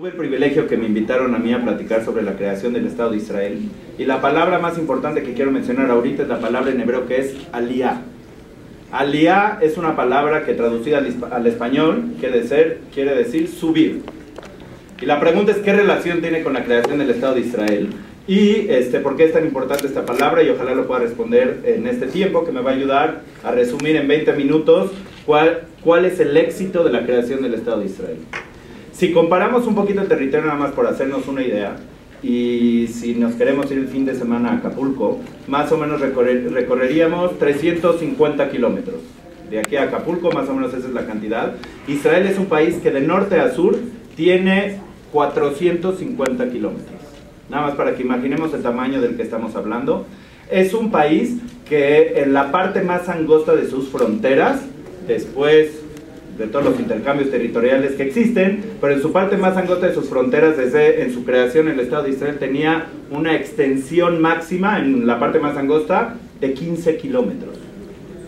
Tuve el privilegio que me invitaron a mí a platicar sobre la creación del Estado de Israel, y la palabra más importante que quiero mencionar ahorita es la palabra en hebreo que es aliyah. Aliyah es una palabra que traducida al español quiere decir subir. Y la pregunta es ¿qué relación tiene con la creación del Estado de Israel? Y por qué es tan importante esta palabra, y ojalá lo pueda responder en este tiempo que me va a ayudar a resumir en 20 minutos cuál es el éxito de la creación del Estado de Israel. Si comparamos un poquito el territorio, nada más por hacernos una idea, y si nos queremos ir el fin de semana a Acapulco, más o menos recorreríamos 350 kilómetros. De aquí a Acapulco, más o menos esa es la cantidad. Israel es un país que de norte a sur tiene 450 kilómetros. Nada más para que imaginemos el tamaño del que estamos hablando. Es un país que en la parte más angosta de sus fronteras, después de todos los intercambios territoriales que existen, pero en su parte más angosta de sus fronteras, desde en su creación el Estado de Israel tenía una extensión máxima en la parte más angosta de 15 kilómetros.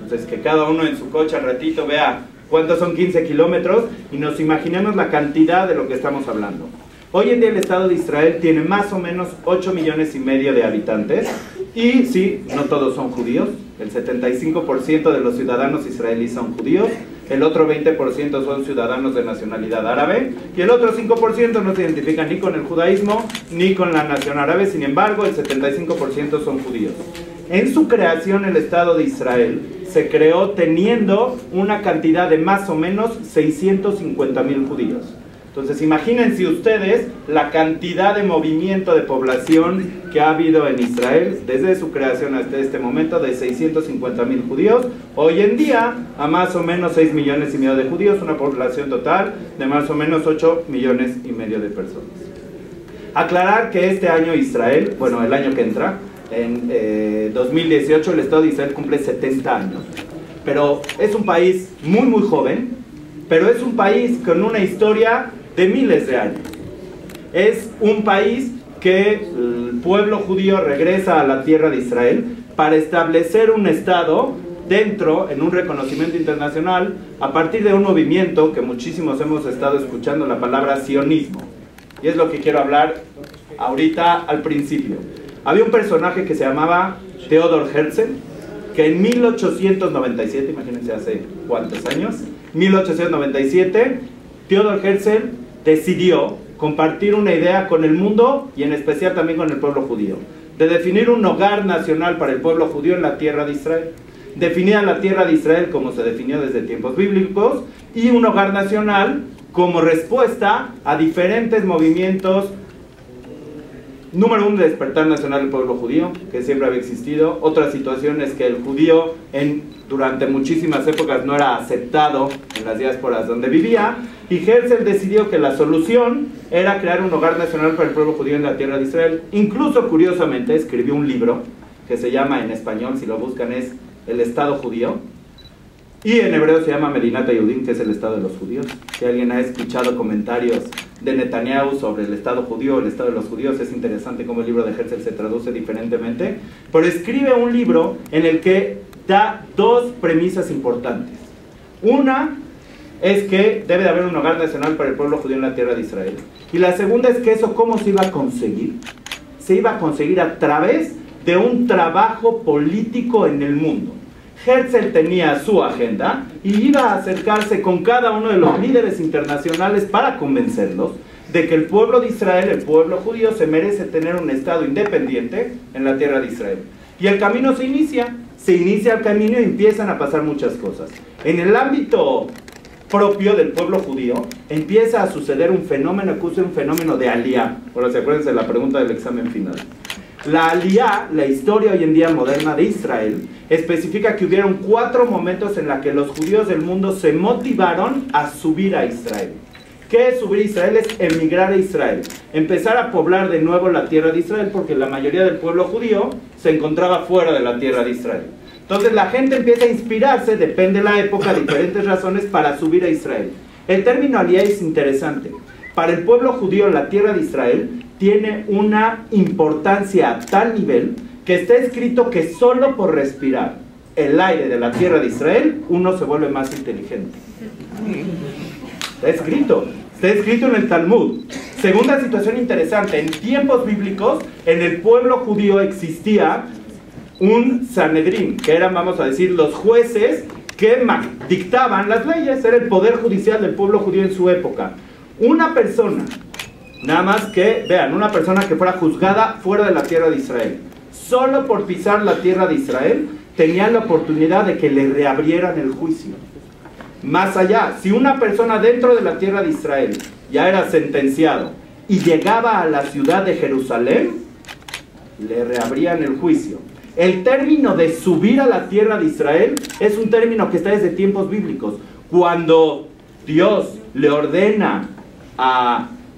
Entonces que cada uno en su coche al ratito vea cuántos son 15 kilómetros y nos imaginemos la cantidad de lo que estamos hablando. Hoy en día el Estado de Israel tiene más o menos 8,5 millones de habitantes, y sí, no todos son judíos. El 75% de los ciudadanos israelíes son judíos, el otro 20% son ciudadanos de nacionalidad árabe, y el otro 5% no se identifican ni con el judaísmo ni con la nación árabe. Sin embargo, el 75% son judíos. En su creación, el Estado de Israel se creó teniendo una cantidad de más o menos 650,000 judíos. Entonces imagínense ustedes la cantidad de movimiento de población que ha habido en Israel desde su creación hasta este momento, de 650,000 judíos. Hoy en día a más o menos 6,5 millones de judíos, una población total de más o menos 8,5 millones de personas. Aclarar que este año Israel, bueno, el año que entra, en 2018, el Estado de Israel cumple 70 años. Pero es un país muy joven, pero es un país con una historia de miles de años. Es un país que el pueblo judío regresa a la tierra de Israel para establecer un Estado dentro, en un reconocimiento internacional, a partir de un movimiento que muchísimos hemos estado escuchando, la palabra sionismo. Y es lo que quiero hablar ahorita al principio. Había un personaje que se llamaba Theodor Herzl, que en 1897, imagínense hace cuántos años, 1897, Theodor Herzl decidió compartir una idea con el mundo, y en especial también con el pueblo judío, de definir un hogar nacional para el pueblo judío en la tierra de Israel. Definía la tierra de Israel como se definió desde tiempos bíblicos, y un hogar nacional como respuesta a diferentes movimientos. Número uno, el despertar nacional del pueblo judío, que siempre había existido. Otra situación es que el judío durante muchísimas épocas no era aceptado en las diásporas donde vivía, y Herzl decidió que la solución era crear un hogar nacional para el pueblo judío en la tierra de Israel. Incluso, curiosamente, escribió un libro que se llama, en español, si lo buscan, es El Estado Judío, y en hebreo se llama Medinat Yehudim, que es el Estado de los judíos. Si alguien ha escuchado comentarios de Netanyahu sobre el Estado judío, el Estado de los judíos, es interesante cómo el libro de Herzl se traduce diferentemente, pero escribe un libro en el que da dos premisas importantes. Una es que debe de haber un hogar nacional para el pueblo judío en la tierra de Israel, y la segunda es que eso, ¿cómo se iba a conseguir? Se iba a conseguir a través de un trabajo político en el mundo. Herzl tenía su agenda y iba a acercarse con cada uno de los líderes internacionales para convencerlos de que el pueblo de Israel, el pueblo judío, se merece tener un Estado independiente en la tierra de Israel. Y el camino se inicia el camino y empiezan a pasar muchas cosas. En el ámbito propio del pueblo judío empieza a suceder un fenómeno que es un fenómeno de aliyah. Ahora se acuerdan de la pregunta del examen final. La aliyah, la historia hoy en día moderna de Israel, especifica que hubieron 4 momentos en los que los judíos del mundo se motivaron a subir a Israel. ¿Qué es subir a Israel? Es emigrar a Israel, empezar a poblar de nuevo la tierra de Israel, porque la mayoría del pueblo judío se encontraba fuera de la tierra de Israel. Entonces la gente empieza a inspirarse, depende de la época, diferentes razones para subir a Israel. El término aliyah es interesante. Para el pueblo judío, la tierra de Israel tiene una importancia a tal nivel que está escrito que solo por respirar el aire de la tierra de Israel, uno se vuelve más inteligente. Está escrito en el Talmud. Segunda situación interesante, en tiempos bíblicos, en el pueblo judío existía un Sanedrín, que eran, vamos a decir, los jueces que dictaban las leyes, era el poder judicial del pueblo judío en su época. Una persona, nada más que, vean, una persona que fuera juzgada fuera de la tierra de Israel, solo por pisar la tierra de Israel, tenía la oportunidad de que le reabrieran el juicio. Más allá, si una persona dentro de la tierra de Israel ya era sentenciado y llegaba a la ciudad de Jerusalén, le reabrían el juicio. El término de subir a la tierra de Israel es un término que está desde tiempos bíblicos. Cuando Dios le ordena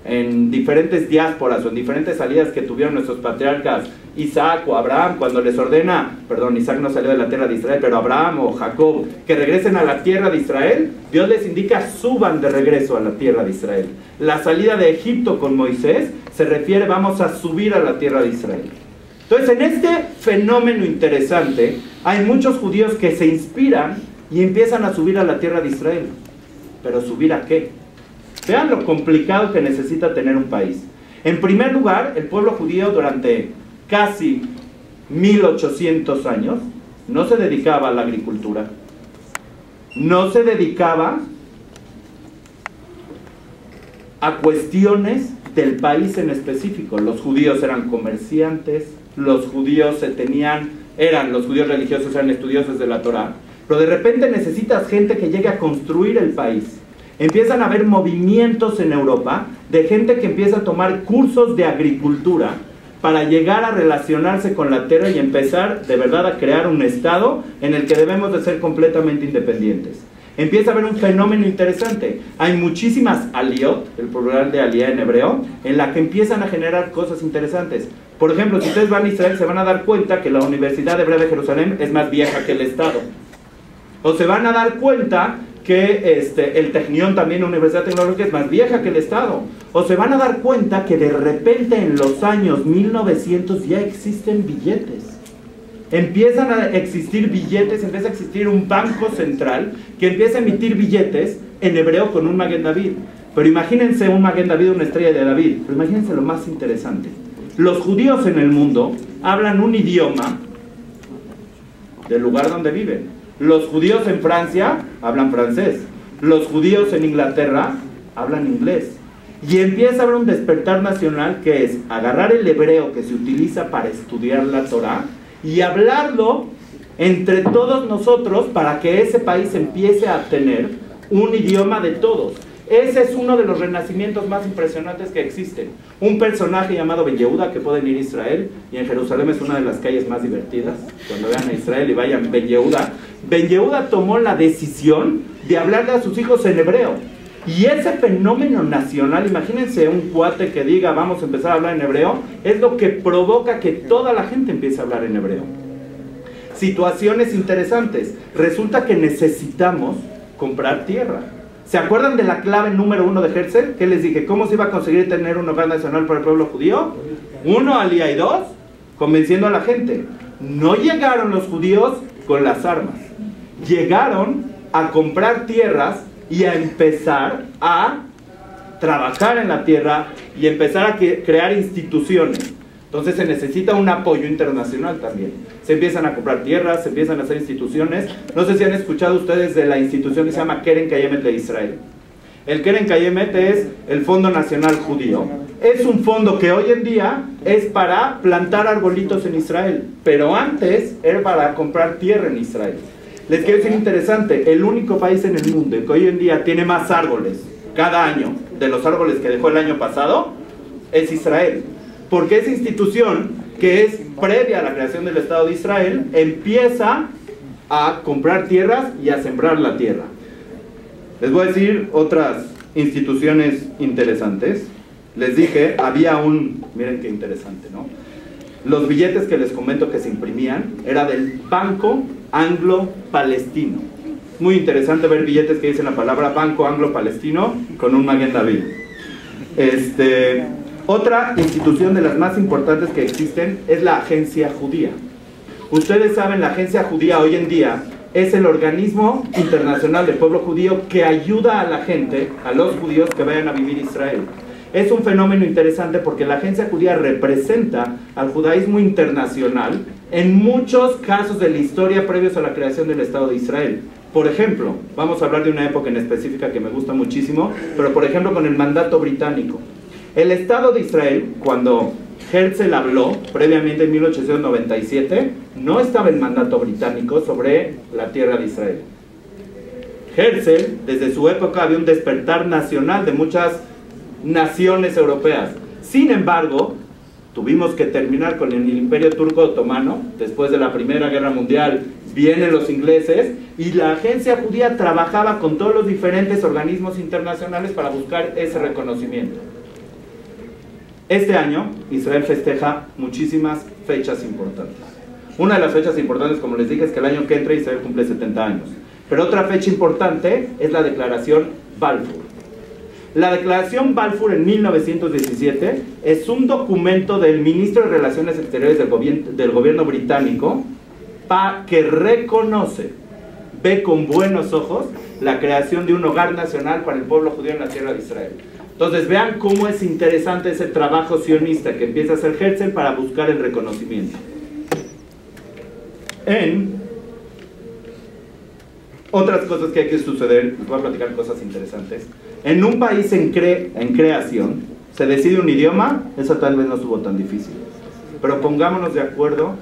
en diferentes diásporas o en diferentes salidas que tuvieron nuestros patriarcas, Isaac o Abraham, cuando les ordena, perdón, Isaac no salió de la tierra de Israel, pero Abraham o Jacob, que regresen a la tierra de Israel, Dios les indica, suban de regreso a la tierra de Israel. La salida de Egipto con Moisés se refiere, vamos a subir a la tierra de Israel. Entonces, en este fenómeno interesante, hay muchos judíos que se inspiran y empiezan a subir a la tierra de Israel. ¿Pero subir a qué? Vean lo complicado que necesita tener un país. En primer lugar, el pueblo judío durante casi 1800 años no se dedicaba a la agricultura. No se dedicaba a cuestiones del país en específico. Los judíos eran comerciantes, los judíos los judíos religiosos eran estudiosos de la Torá, pero de repente necesitas gente que llegue a construir el país. Empiezan a haber movimientos en Europa de gente que empieza a tomar cursos de agricultura para llegar a relacionarse con la tierra y empezar de verdad a crear un estado en el que debemos de ser completamente independientes. Empieza a haber un fenómeno interesante. Hay muchísimas aliot, el plural de aliyah en hebreo, en la que empiezan a generar cosas interesantes. Por ejemplo, si ustedes van a Israel, se van a dar cuenta que la Universidad Hebrea de Jerusalén es más vieja que el Estado. O se van a dar cuenta que el Technion, también la Universidad Tecnológica, es más vieja que el Estado. O se van a dar cuenta que de repente en los años 1900 ya existen billetes. Empiezan a existir billetes, empieza a existir un banco central que empieza a emitir billetes en hebreo con un Maguen David. Pero imagínense un Maguen David, una estrella de David. Pero imagínense lo más interesante. Los judíos en el mundo hablan un idioma del lugar donde viven. Los judíos en Francia hablan francés. Los judíos en Inglaterra hablan inglés. Y empieza a haber un despertar nacional que es agarrar el hebreo que se utiliza para estudiar la Torá y hablarlo entre todos nosotros para que ese país empiece a tener un idioma de todos. Ese es uno de los renacimientos más impresionantes que existen. Un personaje llamado Ben Yehuda, que pueden ir a Israel, y en Jerusalén es una de las calles más divertidas. Cuando vean a Israel y vayan Ben Yehuda. Ben Yehuda tomó la decisión de hablarle a sus hijos en hebreo. Y ese fenómeno nacional, imagínense un cuate que diga vamos a empezar a hablar en hebreo, es lo que provoca que toda la gente empiece a hablar en hebreo. Situaciones interesantes. Resulta que necesitamos comprar tierra. ¿Se acuerdan de la clave número 1 de Herzl? ¿Qué les dije? ¿Cómo se iba a conseguir tener un hogar nacional para el pueblo judío? 1, aliyah, y 2, convenciendo a la gente. No llegaron los judíos con las armas. Llegaron a comprar tierras y a empezar a trabajar en la tierra y empezar a crear instituciones. Entonces se necesita un apoyo internacional también. Se empiezan a comprar tierras, se empiezan a hacer instituciones. No sé si han escuchado ustedes de la institución que se llama Keren Kayemet de Israel. El Keren Kayemet es el Fondo Nacional Judío. Es un fondo que hoy en día es para plantar arbolitos en Israel, pero antes era para comprar tierra en Israel. Les quiero decir interesante, el único país en el mundo que hoy en día tiene más árboles cada año de los árboles que dejó el año pasado es Israel. Porque esa institución, que es previa a la creación del Estado de Israel, empieza a comprar tierras y a sembrar la tierra. Les voy a decir otras instituciones interesantes. Les dije, miren qué interesante, ¿no? Los billetes que les comento que se imprimían era del Banco Anglo-Palestino. Muy interesante ver billetes que dicen la palabra Banco Anglo-Palestino con un Maguen David. Otra institución de las más importantes que existen es la Agencia Judía. Ustedes saben, la Agencia Judía hoy en día es el organismo internacional del pueblo judío que ayuda a la gente, a los judíos que vayan a vivir a Israel. Es un fenómeno interesante porque la agencia judía representa al judaísmo internacional en muchos casos de la historia previos a la creación del Estado de Israel. Por ejemplo, vamos a hablar de una época en específica que me gusta muchísimo, pero por ejemplo con el mandato británico. El Estado de Israel, cuando Herzl habló previamente en 1897, no estaba el mandato británico sobre la tierra de Israel. Herzl, desde su época había un despertar nacional de muchas naciones europeas. Sin embargo, tuvimos que terminar con el Imperio Turco Otomano. Después de la Primera Guerra Mundial vienen los ingleses y la agencia judía trabajaba con todos los diferentes organismos internacionales para buscar ese reconocimiento. Este año Israel festeja muchísimas fechas importantes. Una de las fechas importantes, como les dije, es que el año que entra Israel cumple 70 años. Pero otra fecha importante es la Declaración Balfour. La Declaración Balfour en 1917 es un documento del ministro de Relaciones Exteriores del gobierno británico que reconoce, ve con buenos ojos la creación de un hogar nacional para el pueblo judío en la tierra de Israel. Entonces vean cómo es interesante ese trabajo sionista que empieza a hacer Herzl para buscar el reconocimiento. En otras cosas que hay que suceder, les voy a platicar cosas interesantes. En un país en creación, se decide un idioma, eso tal vez no estuvo tan difícil. Pero pongámonos de acuerdo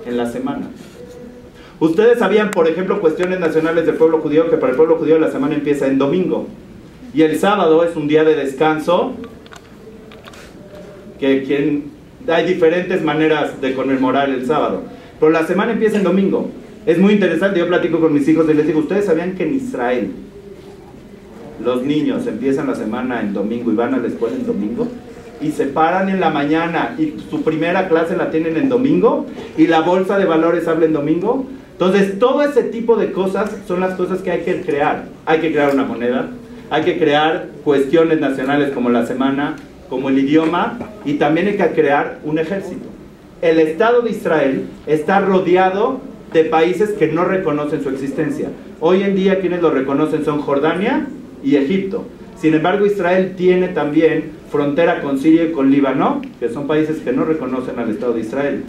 en la semana. Ustedes sabían, por ejemplo, cuestiones nacionales del pueblo judío, que para el pueblo judío la semana empieza en domingo. Y el sábado es un día de descanso, hay diferentes maneras de conmemorar el sábado. Pero la semana empieza en domingo. Es muy interesante, yo platico con mis hijos y les digo, ¿ustedes sabían que en Israel los niños empiezan la semana en domingo y van a la escuela en domingo? Y se paran en la mañana y su primera clase la tienen en domingo y la bolsa de valores habla en domingo. Entonces todo ese tipo de cosas son las cosas que hay que crear. Hay que crear una moneda, hay que crear cuestiones nacionales como la semana, como el idioma, y también hay que crear un ejército. El Estado de Israel está rodeado de países que no reconocen su existencia. Hoy en día quienes lo reconocen son Jordania y Egipto. Sin embargo, Israel tiene también frontera con Siria y con Líbano, que son países que no reconocen al Estado de Israel.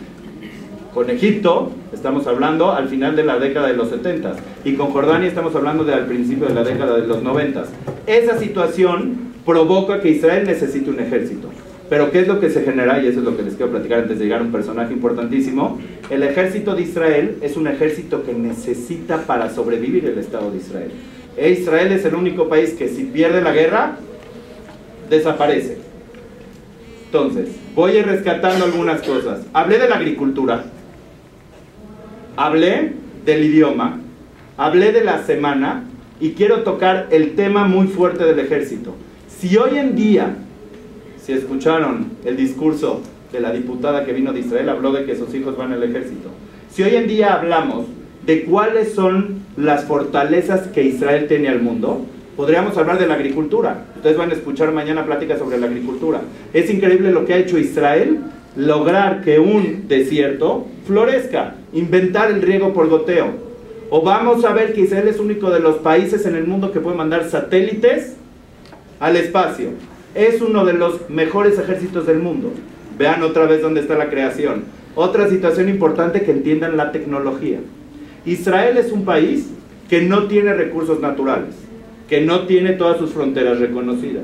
Con Egipto estamos hablando al final de la década de los 70 y con Jordania estamos hablando al principio de la década de los 90. Esa situación provoca que Israel necesite un ejército. Pero ¿qué es lo que se genera? Y eso es lo que les quiero platicar antes de llegar a un personaje importantísimo. El ejército de Israel es un ejército que necesita para sobrevivir el Estado de Israel. Israel es el único país que si pierde la guerra, desaparece. Entonces, voy a ir rescatando algunas cosas. Hablé de la agricultura, hablé del idioma, hablé de la semana y quiero tocar el tema muy fuerte del ejército. Si hoy en día, si escucharon el discurso de la diputada que vino de Israel, habló de que sus hijos van al ejército. Si hoy en día hablamos de cuáles son las fortalezas que Israel tiene al mundo, podríamos hablar de la agricultura. Ustedes van a escuchar mañana pláticas sobre la agricultura. Es increíble lo que ha hecho Israel, lograr que un desierto florezca, inventar el riego por goteo. O vamos a ver que Israel es único de los países en el mundo que puede mandar satélites al espacio. Es uno de los mejores ejércitos del mundo. Vean otra vez dónde está la creación. Otra situación importante, que entiendan la tecnología. Israel es un país que no tiene recursos naturales, que no tiene todas sus fronteras reconocidas,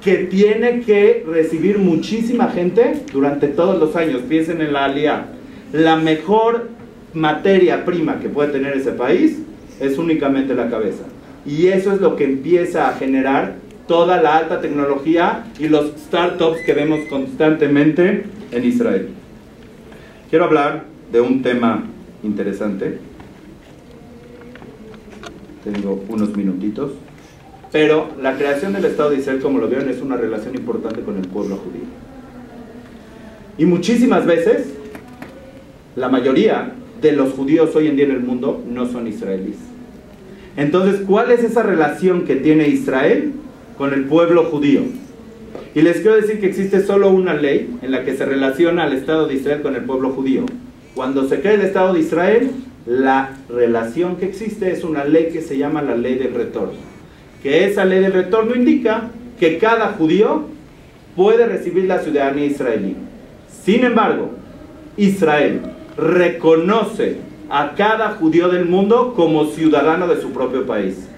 que tiene que recibir muchísima gente durante todos los años. Piensen en la Aliyah. La mejor materia prima que puede tener ese país es únicamente la cabeza. Y eso es lo que empieza a generar toda la alta tecnología y los startups que vemos constantemente en Israel. Quiero hablar de un tema interesante. Tengo unos minutitos. Pero la creación del Estado de Israel, como lo vieron, es una relación importante con el pueblo judío. Y muchísimas veces, la mayoría de los judíos hoy en día en el mundo no son israelíes. Entonces, ¿cuál es esa relación que tiene Israel con el pueblo judío? Y les quiero decir que existe solo una ley en la que se relaciona al Estado de Israel con el pueblo judío. Cuando se crea el Estado de Israel, la relación que existe es una ley que se llama la ley del retorno. Que esa ley del retorno indica que cada judío puede recibir la ciudadanía israelí. Sin embargo, Israel reconoce a cada judío del mundo como ciudadano de su propio país.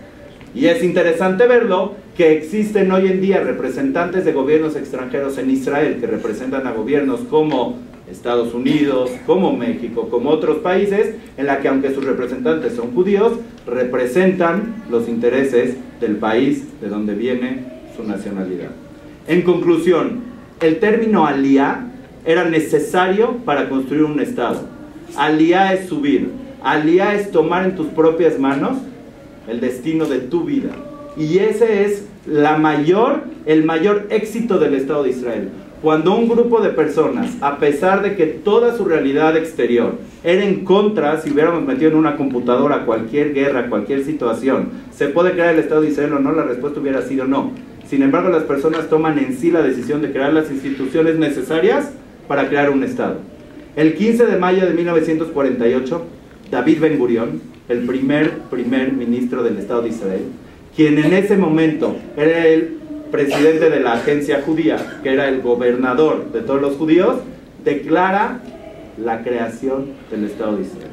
Y es interesante verlo que existen hoy en día representantes de gobiernos extranjeros en Israel que representan a gobiernos como Estados Unidos, como México, como otros países, en la que aunque sus representantes son judíos, representan los intereses del país de donde viene su nacionalidad. En conclusión, el término aliyá era necesario para construir un Estado. Aliyá es subir, aliyá es tomar en tus propias manos el destino de tu vida. Y ese es el mayor éxito del Estado de Israel. Cuando un grupo de personas, a pesar de que toda su realidad exterior era en contra, si hubiéramos metido en una computadora cualquier guerra, cualquier situación, ¿se puede crear el Estado de Israel o no? La respuesta hubiera sido no. Sin embargo, las personas toman en sí la decisión de crear las instituciones necesarias para crear un Estado. El 15 de mayo de 1948, David Ben Gurión, el primer ministro del Estado de Israel, quien en ese momento era el presidente de la agencia judía, que era el gobernador de todos los judíos, declara la creación del Estado de Israel.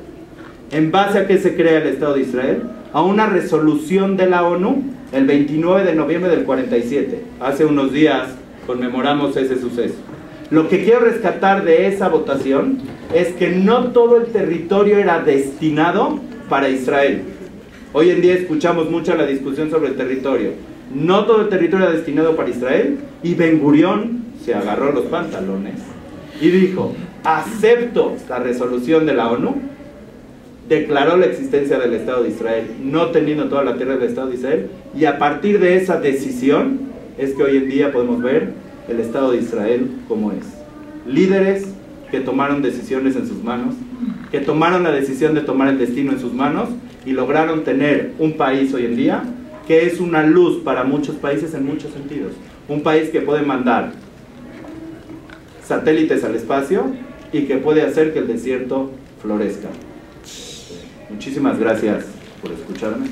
¿En base a qué se crea el Estado de Israel? A una resolución de la ONU el 29 de noviembre del 47. Hace unos días conmemoramos ese suceso. Lo que quiero rescatar de esa votación es que no todo el territorio era destinado para Israel. Hoy en día escuchamos mucho la discusión sobre el territorio. No todo el territorio era destinado para Israel, y Ben Gurión se agarró los pantalones y dijo: acepto la resolución de la ONU, declaró la existencia del Estado de Israel, no teniendo toda la tierra del Estado de Israel, y a partir de esa decisión es que hoy en día podemos ver el Estado de Israel como es. Líderes que tomaron decisiones en sus manos, que tomaron la decisión de tomar el destino en sus manos y lograron tener un país hoy en día que es una luz para muchos países en muchos sentidos. Un país que puede mandar satélites al espacio y que puede hacer que el desierto florezca. Muchísimas gracias por escucharme.